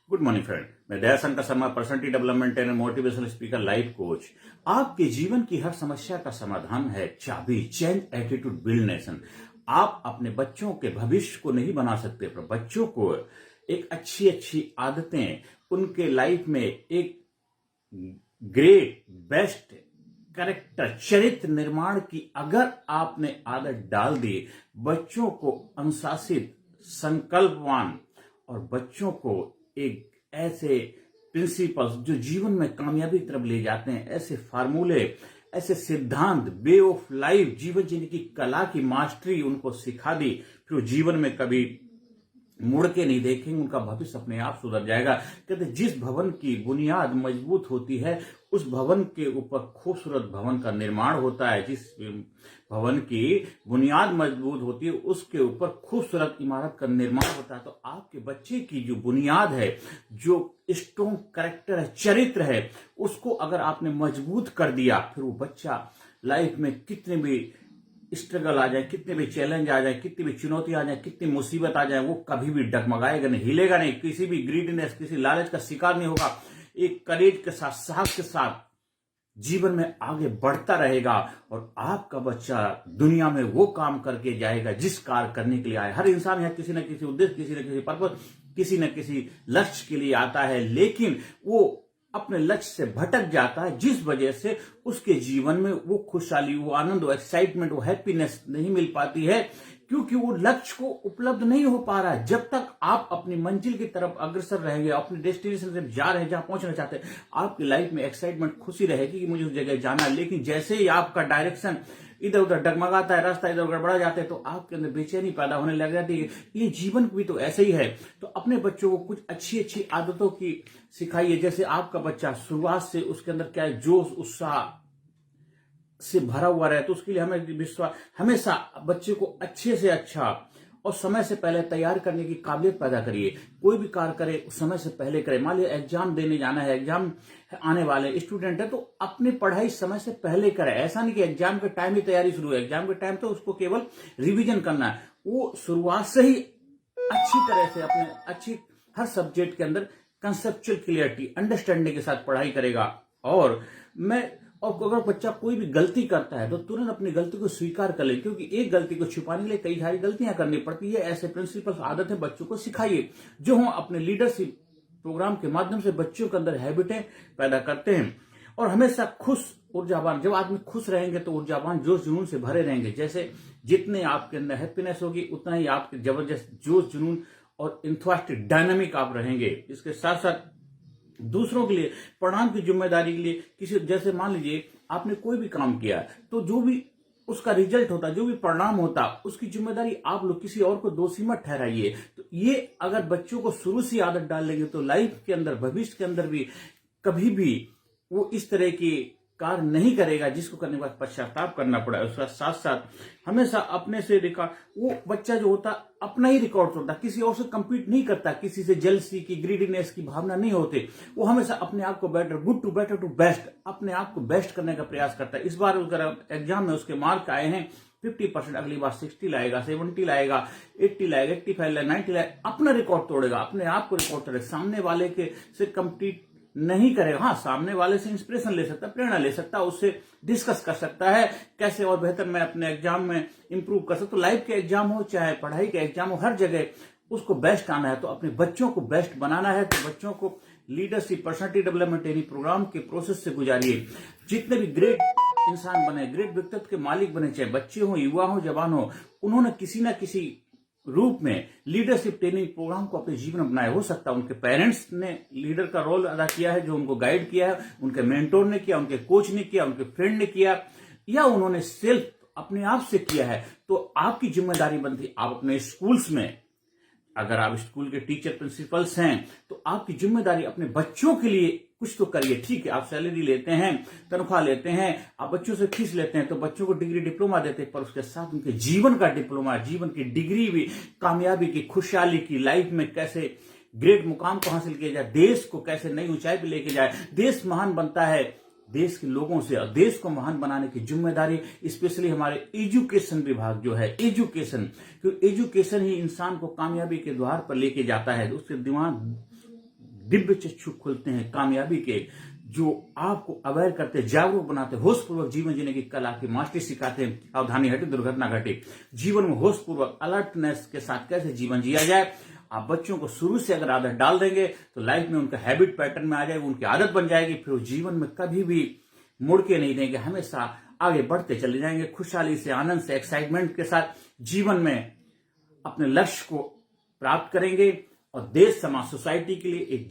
Good morning friend, मैं Dayashankar Sharma, personality development and motivational speaker, life coach. आपके जीवन की हर समस्या का समाधान है चाबी, चेंज एटीट्यूड बिल्ड नेशन। आप अपने बच्चों के भविष्य को नहीं बना सकते, पर बच्चों को एक अच्छी अच्छी आदतें, उनके लाइफ में एक ग्रेट बेस्ट कैरेक्टर, चरित्र निर्माण की अगर आपने आदत डाल दी, बच्चों को अनुशासित, संकल्पवान और बच्चों को एक ऐसे प्रिंसिपल्स जो जीवन में कामयाबी की तरफ ले जाते हैं, ऐसे फार्मूले, ऐसे सिद्धांत, वे ऑफ लाइफ, जीवन जीने की कला की मास्टरी उनको सिखा दी, फिर वो जीवन में कभी मुड़ के नहीं देखेंगे, उनका भविष्य अपने आप सुधर जाएगा। कहते जिस भवन की बुनियाद मजबूत होती है, उस भवन के ऊपर खूबसूरत भवन का निर्माण होता है। जिस भवन की बुनियाद मजबूत होती है, उसके ऊपर खूबसूरत इमारत का निर्माण होता है। तो आपके बच्चे की जो बुनियाद है, जो स्ट्रॉन्ग कैरेक्टर है, चरित्र है, उसको अगर आपने मजबूत कर दिया, फिर वो बच्चा लाइफ में कितने भी स्ट्रगल आ जाए, कितने भी चैलेंज आ जाए, कितनी भी चुनौती आ जाए, कितनी मुसीबत आ जाए, वो कभी भी डगमगाएगा नहीं, हिलेगा नहीं, किसी भी ग्रीडनेस, किसी लालच का शिकार नहीं होगा। एक करेज के साथ, साहस के साथ जीवन में आगे बढ़ता रहेगा और आपका बच्चा दुनिया में वो काम करके जाएगा जिस कार्य करने के लिए आए। हर इंसान यहाँ किसी न किसी उद्देश्य, किसी न किसी पर्पस, किसी न किसी लक्ष्य के लिए आता है, लेकिन वो अपने लक्ष्य से भटक जाता है, जिस वजह से उसके जीवन में वो खुशहाली, वो आनंद, वो एक्साइटमेंट, वो हैप्पीनेस नहीं मिल पाती है, क्योंकि वो लक्ष्य को उपलब्ध नहीं हो पा रहा है। जब तक आप अपनी मंजिल की तरफ अग्रसर रहेंगे, अपने डेस्टिनेशन से जा रहे हैं, जहां पहुंचना चाहते हैं, आपकी लाइफ में एक्साइटमेंट, खुशी रहेगी कि मुझे उस जगह जाना है। लेकिन जैसे ही आपका डायरेक्शन इधर उधर डगमगाता है, रास्ता इधर उधर बढ़ा जाता है, तो आपके अंदर बेचैनी पैदा होने लग जाती है। ये जीवन भी तो ऐसे ही है। तो अपने बच्चों को कुछ अच्छी अच्छी आदतों की सिखाइए। जैसे आपका बच्चा शुरुआत से उसके अंदर क्या है, जोश उत्साह से भरा हुआ रहे, तो उसके लिए हमें विश्वास, हमेशा बच्चे को अच्छे से अच्छा और समय से पहले तैयार करने की काबिलियत पैदा करिए। कोई भी कार्य करे समय से पहले करे। मान लिया एग्जाम देने जाना है, एग्जाम आने वाले स्टूडेंट है, तो अपनी पढ़ाई समय से पहले करे। ऐसा नहीं कि एग्जाम के टाइम ही तैयारी शुरू है। एग्जाम के टाइम तो उसको केवल रिवीजन करना है। वो शुरुआत से ही अच्छी तरह से अपने अच्छी हर सब्जेक्ट के अंदर कंसेप्चुअल क्लियरिटी, अंडरस्टैंडिंग के साथ पढ़ाई करेगा। और अगर बच्चा कोई भी गलती करता है तो तुरंत अपनी गलती को स्वीकार कर ले, क्योंकि एक गलती को छुपाने के लिए कई सारी गलतियां करनी पड़ती है। ऐसे प्रिंसिपल्स, आदत है, बच्चों को सिखाइए, जो हम अपने लीडरशिप प्रोग्राम के माध्यम से बच्चों के अंदर हैबिटें पैदा करते हैं। और हमेशा खुश, ऊर्जावान, जब आदमी खुश रहेंगे तो ऊर्जावान, जोश जुनून से भरे रहेंगे। जैसे जितने आपके अंदर हैप्पीनेस होगी, उतना ही आपके जबरदस्त जोश जुनून और इंथुसियास्टिक, डायनामिक आप रहेंगे। इसके साथ साथ दूसरों के लिए, परिणाम की जिम्मेदारी के लिए, किसी, जैसे मान लीजिए आपने कोई भी काम किया, तो जो भी उसका रिजल्ट होता, जो भी परिणाम होता, उसकी जिम्मेदारी आप लोग किसी और को दोषी मत ठहराइए। तो ये अगर बच्चों को शुरू से आदत डाल लेंगे, तो लाइफ के अंदर, भविष्य के अंदर भी कभी भी वो इस तरह की कार्य नहीं करेगा जिसको करने के बाद पश्चाताप करना पड़ा। उसका साथ साथ हमेशा अपने से रिकॉर्ड, वो बच्चा जो होता अपना ही रिकॉर्ड तोड़ता, किसी और से कंपीट नहीं करता, किसी से जेलसी की, ग्रीडीनेस की भावना नहीं होती। वो हमेशा अपने आप को better, good to better to best, अपने आप को बेस्ट करने का प्रयास करता है। इस बार अगर एग्जाम में उसके मार्क आए हैं 50%, अगली बार 60 लाएगा, 70 लाएगा, 80 लाएगा, 85 लाएगा, 90 लाएगा, अपना रिकॉर्ड तोड़ेगा, अपने आप को रिकॉर्ड तोड़ेगा, सामने वाले के से कंपीट नहीं करेगा। हाँ, सामने वाले से इंस्पिरेशन ले सकता है, प्रेरणा ले सकता है, उससे डिस्कस कर सकता है कैसे और बेहतर मैं अपने एग्जाम में इंप्रूव कर सकता हूं। लाइफ के एग्जाम हो चाहे पढ़ाई के एग्जाम हो, हर जगह उसको बेस्ट आना है। तो अपने बच्चों को बेस्ट बनाना है, तो बच्चों को लीडरशिप, पर्सनालिटी डेवलपमेंट यानी प्रोग्राम के प्रोसेस से गुजारिए। जितने भी ग्रेट इंसान बने, ग्रेट व्यक्तित्व के मालिक बने, चाहे बच्चे हो, युवा हो, जवान हो, उन्होंने किसी ना किसी रूप में लीडरशिप ट्रेनिंग प्रोग्राम को अपने जीवन में अपनाया। हो सकता है उनके पेरेंट्स ने लीडर का रोल अदा किया है, जो उनको गाइड किया है, उनके मेंटोर ने किया, उनके कोच ने किया, उनके फ्रेंड ने किया, या उन्होंने सेल्फ अपने आप से किया है। तो आपकी जिम्मेदारी बनती, आप अपने स्कूल्स में, अगर आप स्कूल के टीचर, प्रिंसिपल्स हैं, तो आपकी जिम्मेदारी अपने बच्चों के लिए कुछ तो करिए। ठीक है, आप सैलरी लेते हैं, तनख्वाह लेते हैं, आप बच्चों से फीस लेते हैं, तो बच्चों को डिग्री, डिप्लोमा देते हैं, पर उसके साथ उनके जीवन का डिप्लोमा, जीवन की डिग्री भी, कामयाबी की, खुशहाली की, लाइफ में कैसे ग्रेट मुकाम को हासिल किया जाए, देश को कैसे नई ऊंचाई पे लेके जाए। देश महान बनता है देश के लोगों से, और देश को महान बनाने की जिम्मेदारी स्पेशली हमारे एजुकेशन विभाग जो है, एजुकेशन, क्योंकि एजुकेशन ही इंसान को कामयाबी के द्वार पर लेके जाता है। उसके दिव्य चक्षु खुलते हैं कामयाबी के, जो आपको अवेयर करते, जागरूक बनाते, होशपूर्वक जीवन जीने की कला की मास्टरी सिखाते हैं। सावधानी हटे दुर्घटना घटे। जीवन में होशपूर्वक अलर्टनेस के साथ कैसे जीवन जिया जाए, आप बच्चों को शुरू से अगर आदत डाल देंगे तो लाइफ में उनका हैबिट पैटर्न में आ जाएगी, उनकी आदत बन जाएगी। फिर वो जीवन में कभी भी मुड़ के नहीं देंगे, हमेशा आगे बढ़ते चले जाएंगे, खुशहाली से, आनंद से, एक्साइटमेंट के साथ जीवन में अपने लक्ष्य को प्राप्त करेंगे और देश, समाज, सोसाइटी के लिए एक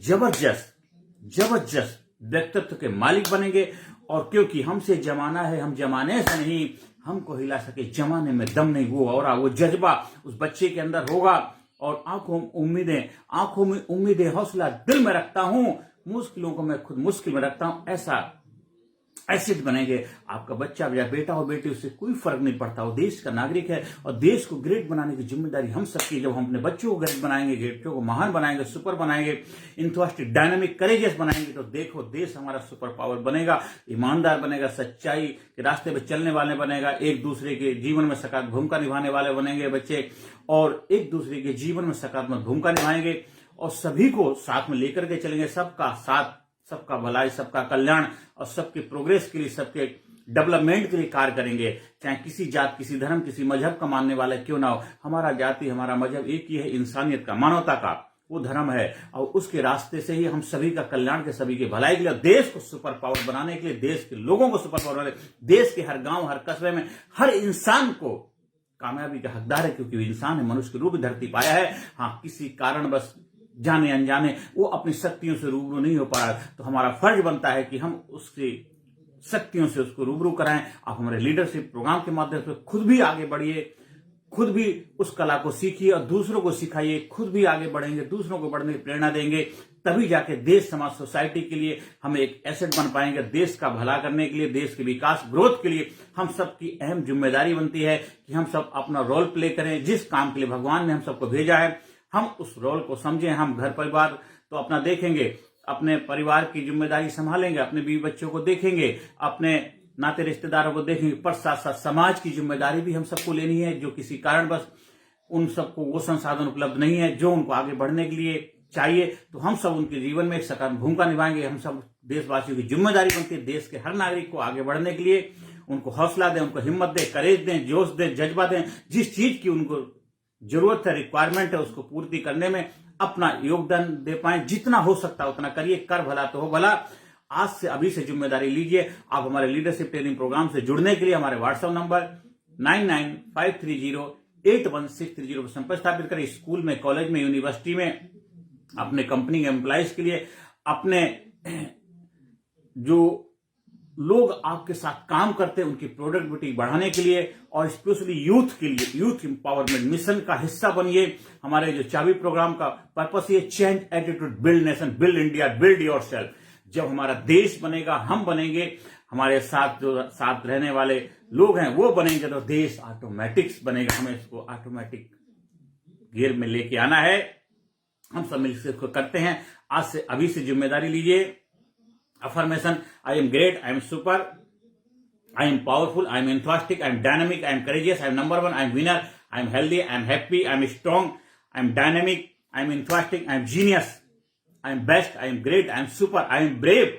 जबरदस्त व्यक्तित्व के मालिक बनेंगे। और क्योंकि हमसे जमाना है, हम जमाने से नहीं, हमको हिला सके जमाने में दम नहीं, वो जज्बा उस बच्चे के अंदर होगा। और आंखों में उम्मीदें हौसला दिल में रखता हूं, मुश्किलों को मैं खुद मुश्किल में रखता हूं, ऐसा एसिड बनेंगे। आपका बच्चा या बेटा हो बेटी, उससे कोई फर्क नहीं पड़ता, वो देश का नागरिक है और देश को ग्रेट बनाने की जिम्मेदारी हम सबकी। जब हम अपने बच्चों को ग्रेट बनाएंगे, बच्चों को महान बनाएंगे, सुपर बनाएंगे, इंथुसियास्टिक, डायनामिक, करेजियस बनाएंगे, तो देखो देश हमारा सुपर पावर बनेगा, ईमानदार बनेगा, सच्चाई के रास्ते पर चलने वाले बनेगा, एक दूसरे के जीवन में सकारात्मक भूमिका निभाने वाले बनेंगे बच्चे, और एक दूसरे के जीवन में सकारात्मक भूमिका निभाएंगे और सभी को साथ में लेकर के चलेंगे। सबका साथ, सबका भलाई, सबका कल्याण और सबके प्रोग्रेस के लिए, सबके डेवलपमेंट के लिए कार्य करेंगे। चाहे किसी जात, किसी धर्म, किसी मजहब का मानने वाला क्यों ना हो, हमारा जाति, हमारा मजहब एक ही है, इंसानियत का, मानवता का वो धर्म है। और उसके रास्ते से ही हम सभी का कल्याण के, सभी के भलाई के लिए, देश को सुपर पावर बनाने के लिए, देश के लोगों को सुपर पावर बनाने, देश के हर गांव, हर कस्बे में हर इंसान को कामयाबी का हकदार है, क्योंकि वो इंसान है, मनुष्य के रूप में धरती पाया है। हाँ, किसी कारण बस जाने अनजाने वो अपनी शक्तियों से रूबरू नहीं हो पा रहा, तो हमारा फर्ज बनता है कि हम उसकी शक्तियों से उसको रूबरू कराएं। आप हमारे लीडरशिप प्रोग्राम के माध्यम से खुद भी आगे बढ़िए, खुद भी उस कला को सीखिए और दूसरों को सिखाइए। खुद भी आगे बढ़ेंगे, दूसरों को बढ़ने की प्रेरणा देंगे, तभी जाके देश, समाज, सोसाइटी के लिए हम एक एसेट बन पाएंगे। देश का भला करने के लिए, देश के विकास, ग्रोथ के लिए हम सबकी अहम जिम्मेदारी बनती है कि हम सब अपना रोल प्ले करें। जिस काम के लिए भगवान ने हम सबको भेजा है, हम उस रोल को समझें। हम घर परिवार तो अपना देखेंगे, अपने परिवार की जिम्मेदारी संभालेंगे, अपने बीवी बच्चों को देखेंगे, अपने नाते रिश्तेदारों को देखेंगे, पर साथ साथ समाज की जिम्मेदारी भी हम सबको लेनी है। जो किसी कारण बस उन सबको वो संसाधन उपलब्ध नहीं है जो उनको आगे बढ़ने के लिए चाहिए, तो हम सब उनके जीवन में एक सकारात्मक भूमिका निभाएंगे। हम सब देशवासियों की जिम्मेदारी बनती है देश के हर नागरिक को आगे बढ़ने के लिए, उनको हौसला दें, उनको हिम्मत दें, करेज दें, जोश दें, जज्बा दें। जिस चीज की उनको जरूरत है, रिक्वायरमेंट है, उसको पूर्ति करने में अपना योगदान दे पाए। जितना हो सकता है उतना करिए, कर भला तो हो भला। आज से, अभी से जिम्मेदारी लीजिए। आप हमारे लीडरशिप ट्रेनिंग प्रोग्राम से जुड़ने के लिए हमारे व्हाट्सएप नंबर 9953081630 पर संपर्क स्थापित करें। स्कूल में, कॉलेज में, यूनिवर्सिटी में, अपने कंपनी के एम्प्लॉइज के लिए, अपने जो लोग आपके साथ काम करते हैं उनकी प्रोडक्टिविटी बढ़ाने के लिए, और स्पेशली यूथ के लिए, यूथ एम्पावरमेंट मिशन का हिस्सा बनिए। हमारे जो चाबी प्रोग्राम का पर्पस ये change attitude, build nation, build India, build yourself. जब हमारा देश बनेगा, हम बनेंगे, हमारे साथ जो साथ रहने वाले लोग हैं वो बनेंगे, तो देश ऑटोमेटिक्स बनेगा। हमें इसको ऑटोमेटिक गियर में लेके आना है। हम सब मिलकर इसको करते हैं। आज से, अभी से जिम्मेदारी लीजिए। Affirmation: I am great, I am super, I am powerful, I am enthusiastic, I am dynamic, I am courageous, I am number one, I am winner, I am healthy, I am happy, I am strong, I am dynamic, I am enthusiastic, I am genius, I am best, I am great, I am super, I am brave,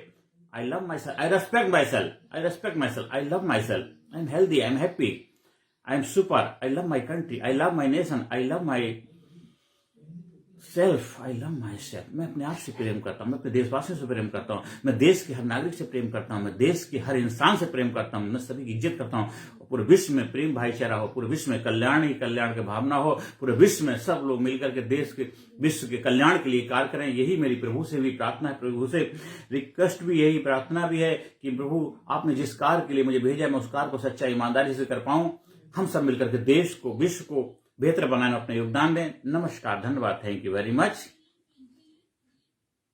I love myself, I respect myself, I respect myself, I love myself, I am healthy, I am happy, I am super, I love my country, I love my nation, I love my self, I love my self. मैं अपने आप से प्रेम करता हूँ, मैं अपने देशवासियों से प्रेम करता हूँ, मैं देश के हर नागरिक से प्रेम करता हूँ, मैं देश के हर इंसान से प्रेम करता हूँ, मैं सभी की इज्जत करता हूँ। पूरे विश्व में प्रेम भाईचारा हो, पूरे विश्व में कल्याण ही कल्याण की भावना हो, पूरे विश्व में सब लोग मिलकर के देश के, विश्व के कल्याण के लिए कार्य करें। यही मेरी प्रभु से भी प्रार्थना है, प्रभु से रिक्वेस्ट भी, यही प्रार्थना भी है कि प्रभु आपने जिस कार्य के लिए मुझे भेजा है, मैं उस कार्य को सच्चाई ईमानदारी से कर पाऊं। हम सब मिलकर के देश को, विश्व को बेहतर बनाने में अपना योगदान दें। नमस्कार, धन्यवाद, थैंक यू वेरी मच।